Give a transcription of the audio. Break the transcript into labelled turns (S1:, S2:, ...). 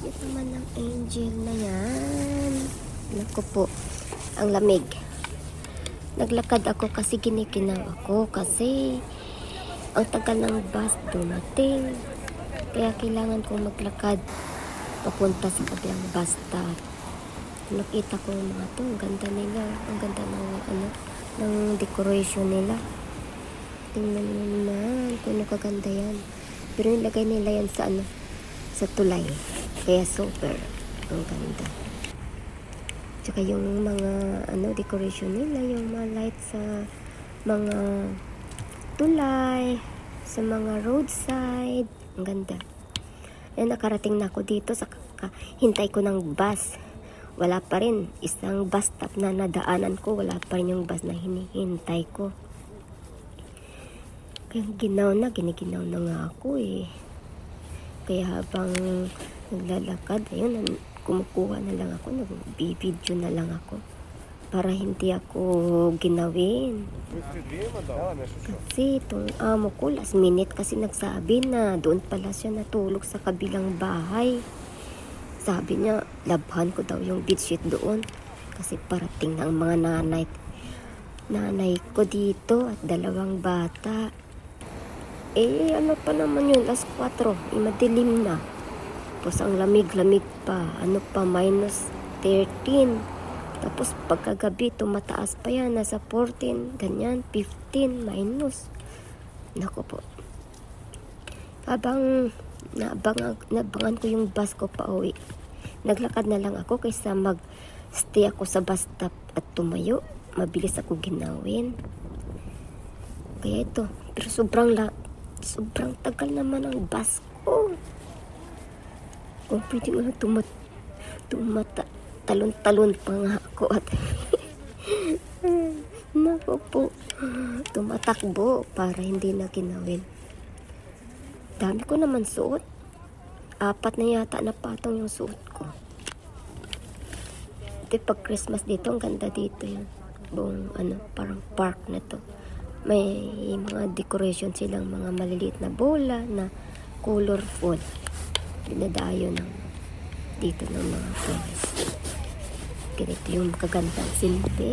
S1: Ito naman ang angel na yan. Naku po, ang lamig. Naglakad ako kasi ginikinaw ako kasi ang tagal ng bus dumating. Kaya kailangan kong maglakad papunta sa kabilang bus stop. Nakita ko yung mga to, ang ganda nila. Ang ganda ng ng decoration nila. Tingnan mo naman kung ano kaganda yan. Pero nilagay nila yan sa sa tulay. Kaya super ang ganda. Tsaka yung mga decoration nila, yung mga light sa mga tulay, sa mga roadside. Ang ganda. Yan, nakarating na ako dito sa hintay ko ng bus. Wala pa rin. Isang bus stop na nadaanan ko. Wala pa rin yung bus na hinihintay ko. Kaya giniginaw na nga ako eh. Kaya habang naglalakad, ayun, kumukuha na lang ako, nagbibideo na lang ako. Para hindi ako ginawin. Kasi itong amo ko, last minute kasi nagsabi na doon pala siya natulog sa kabilang bahay. Sabi niya, labhan ko daw yung bedsheet doon. Kasi parating na ang mga nanay ko dito at 2 bata. Eh, ano pa naman yun, alas 4, madilim na. Tapos ang lamig-lamig pa, minus 13. Tapos pagkagabi, tumataas pa yan, nasa 14, ganyan, 15, minus. Naku po. Habang nabangan ko yung bus ko pa uwi, naglakad na lang ako kaysa mag-stay ako sa bus stop at tumayo. Mabilis ako ginawin. Kaya ito, pero sobrang tagal naman ang bus ko. Kung pwede mo lang talon-talon pa nga ako at naku po, tumatakbo para hindi na ginawin. Dami ko naman suot. 4 na yata na patong yung suot ko. Ito pag Christmas dito, ang ganda dito yung buong parang park na to. May mga decoration silang mga maliliit na bola na colorful. Dinadayo dito ng mga toys. Ganito yung kagandang silbi.